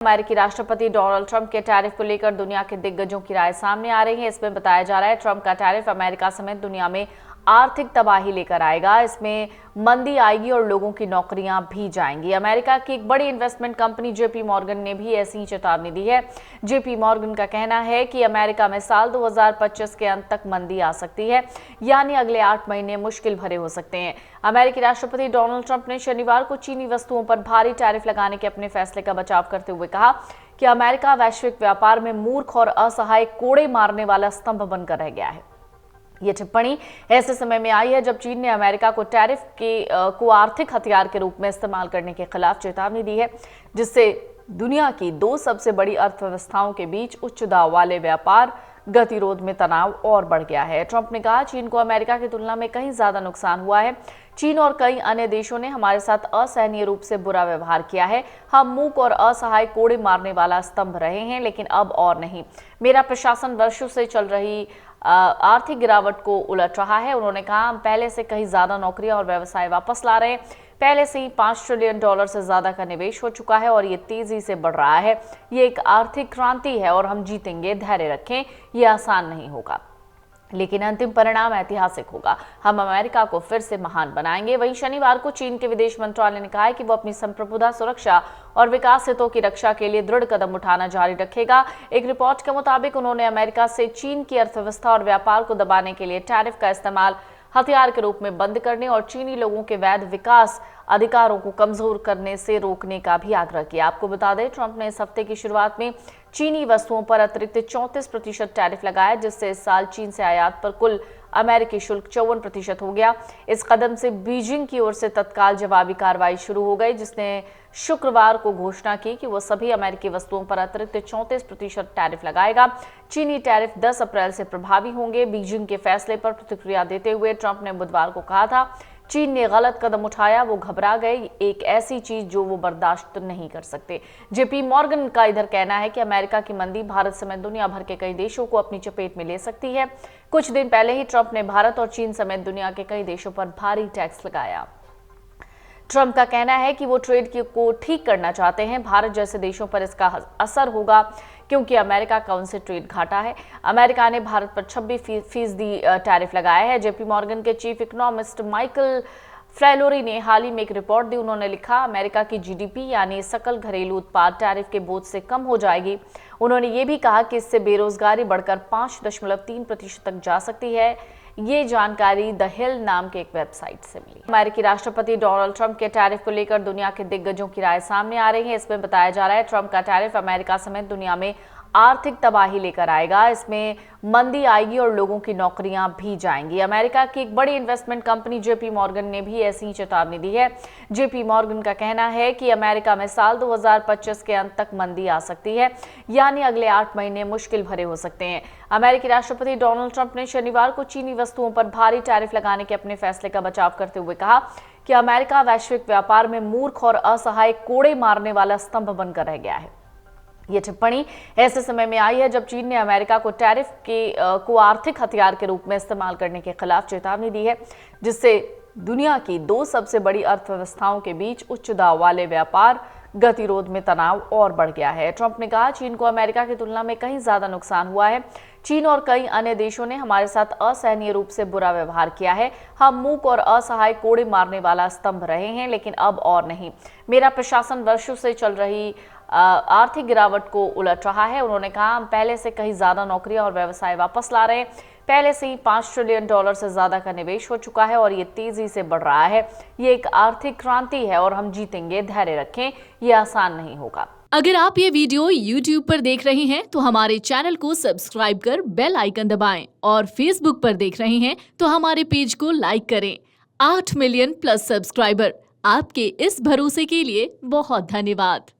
अमेरिकी राष्ट्रपति Donald Trump के टैरिफ को लेकर दुनिया के दिग्गजों की राय सामने आ रही है। इसमें बताया जा रहा है ट्रंप का टैरिफ अमेरिका समेत दुनिया में आर्थिक तबाही लेकर आएगा। इसमें मंदी आएगी और लोगों की नौकरियां भी जाएंगी। अमेरिका की एक बड़ी इन्वेस्टमेंट कंपनी जेपी मॉर्गन ने भी ऐसी ही चेतावनी दी है। जेपी मॉर्गन का कहना है कि अमेरिका में साल 2025 के अंत तक मंदी आ सकती है, यानी अगले 8 महीने मुश्किल भरे हो सकते हैं। अमेरिकी राष्ट्रपति डोनाल्ड ट्रंप ने शनिवार को चीनी वस्तुओं पर भारी टैरिफ लगाने के अपने फैसले का बचाव करते हुए कहा कि अमेरिका वैश्विक व्यापार में मूर्ख और असहाय कोड़े मारने वाला स्तंभ बनकर रह गया है। ये टिप्पणी ऐसे समय में आई है जब चीन ने अमेरिका को टैरिफ को आर्थिक हथियार के रूप में इस्तेमाल करने के खिलाफ चेतावनी दी है, जिससे दुनिया की 2 सबसे बड़ी अर्थव्यवस्थाओं के बीच उच्च दाव वाले व्यापार गतिरोध में तनाव और बढ़ गया है। ट्रंप ने कहा, चीन को अमेरिका की तुलना में कहीं ज्यादा नुकसान हुआ है। चीन और कई अन्य देशों ने हमारे साथ असहनीय रूप से बुरा व्यवहार किया है। हम मूक और असहाय कोड़े मारने वाला स्तंभ रहे हैं, लेकिन अब और नहीं। मेरा प्रशासन वर्षों से चल रही आर्थिक गिरावट को उलट रहा है। उन्होंने कहा, हम पहले से कहीं ज्यादा नौकरियां और व्यवसाय वापस ला रहे हैं। पहले से ही $5 ट्रिलियन से ज्यादा का निवेश हो चुका है और ये तेजी से बढ़ रहा है। ये एक आर्थिक क्रांति है और हम जीतेंगे। धैर्य रखें, ये आसान नहीं होगा, लेकिन अंतिम परिणाम ऐतिहासिक होगा। हम अमेरिका को फिर से महान बनाएंगे। वहीं शनिवार को चीन के विदेश मंत्रालय ने कहा है कि वो अपनी संप्रभुता, सुरक्षा और विकास हितों की रक्षा के लिए दृढ़ कदम उठाना जारी रखेगा। एक रिपोर्ट के मुताबिक उन्होंने अमेरिका से चीन की अर्थव्यवस्था और व्यापार को दबाने के लिए टैरिफ का इस्तेमाल हथियार के रूप में बंद करने और चीनी लोगों के वैध विकास अधिकारों को कमजोर करने से रोकने का भी आग्रह किया। आपको बता दें, ट्रंप ने इस हफ्ते की शुरुआत में चीनी वस्तुओं पर अतिरिक्त 34% टैरिफ लगाया, जिससे इस साल चीन से आयात पर कुल अमेरिकी शुल्क 54% हो गया। इस कदम से बीजिंग की ओर से तत्काल जवाबी कार्रवाई शुरू हो गई, जिसने शुक्रवार को घोषणा की कि वो सभी अमेरिकी वस्तुओं पर अतिरिक्त 34% टैरिफ लगाएगा। चीनी टैरिफ 10 अप्रैल से प्रभावी होंगे। बीजिंग के फैसले पर प्रतिक्रिया देते हुए ट्रंप ने बुधवार को कहा था, चीन ने गलत कदम उठाया, वो घबरा गए, एक ऐसी चीज जो वो बर्दाश्त नहीं कर सकते। जेपी मॉर्गन का इधर कहना है कि अमेरिका की मंदी भारत समेत दुनिया भर के कई देशों को अपनी चपेट में ले सकती है। कुछ दिन पहले ही ट्रंप ने भारत और चीन समेत दुनिया के कई देशों पर भारी टैक्स लगाया। ट्रंप का कहना है कि वो ट्रेड को ठीक करना चाहते हैं। भारत जैसे देशों पर इसका असर होगा क्योंकि अमेरिका का उनसे ट्रेड घाटा है। अमेरिका ने भारत पर 26% टैरिफ लगाया है। जेपी मॉर्गन के चीफ इकोनॉमिस्ट माइकल फ्रैलोरी ने हाल ही में एक रिपोर्ट दी। उन्होंने लिखा, अमेरिका की जीडीपी यानी सकल घरेलू उत्पाद टैरिफ के बोझ से कम हो जाएगी। उन्होंने ये भी कहा कि इससे बेरोजगारी बढ़कर 5.3% तक जा सकती है। ये जानकारी द हिल नाम के एक वेबसाइट से मिली। अमेरिकी राष्ट्रपति डोनाल्ड ट्रंप के टैरिफ को लेकर दुनिया के दिग्गजों की राय सामने आ रही है। इसमें बताया जा रहा है ट्रंप का टैरिफ अमेरिका समेत दुनिया में आर्थिक तबाही लेकर आएगा। इसमें मंदी आएगी और लोगों की नौकरियां भी जाएंगी। अमेरिका की एक बड़ी इन्वेस्टमेंट कंपनी जेपी मॉर्गन ने भी ऐसी ही चेतावनी दी है। जेपी मॉर्गन का कहना है कि अमेरिका में साल 2025 के अंत तक मंदी आ सकती है, यानी अगले 8 महीने मुश्किल भरे हो सकते हैं। अमेरिकी राष्ट्रपति डोनाल्ड ट्रंप ने शनिवार को चीनी वस्तुओं पर भारी टैरिफ लगाने के अपने फैसले का बचाव करते हुए कहा कि अमेरिका वैश्विक व्यापार में मूर्ख और असहाय कोड़े मारने वाला स्तंभ बनकर रह गया है। ये टिप्पणी ऐसे समय में आई है जब चीन ने अमेरिका को टैरिफ को आर्थिक हथियार के रूप में इस्तेमाल करने के खिलाफ चेतावनी दी है, जिससे दुनिया की 2 सबसे बड़ी अर्थव्यवस्थाओं के बीच उच्च दाव वाले व्यापार गतिरोध में तनाव और बढ़ गया है। ट्रंप ने कहा, चीन को अमेरिका की तुलना में कहीं ज्यादा नुकसान हुआ है। चीन और कई अन्य देशों ने हमारे साथ असहनीय रूप से बुरा व्यवहार किया है। हम मूक और असहाय कोड़े मारने वाला स्तंभ रहे हैं, लेकिन अब और नहीं। मेरा प्रशासन वर्षों से चल रही आर्थिक गिरावट को उलट रहा है। उन्होंने कहा, हम पहले से कहीं ज्यादा नौकरियां और व्यवसाय वापस ला रहे हैं। पहले से ही $5 ट्रिलियन से ज्यादा का निवेश हो चुका है और ये तेजी से बढ़ रहा है। ये एक आर्थिक क्रांति है और हम जीतेंगे। धैर्य रखें, ये आसान नहीं होगा। अगर आप ये वीडियो YouTube पर देख रहे हैं तो हमारे चैनल को सब्सक्राइब कर बेल आइकन दबाएं और Facebook पर देख रहे हैं तो हमारे पेज को लाइक करें। 8 मिलियन+ सब्सक्राइबर, आपके इस भरोसे के लिए बहुत धन्यवाद।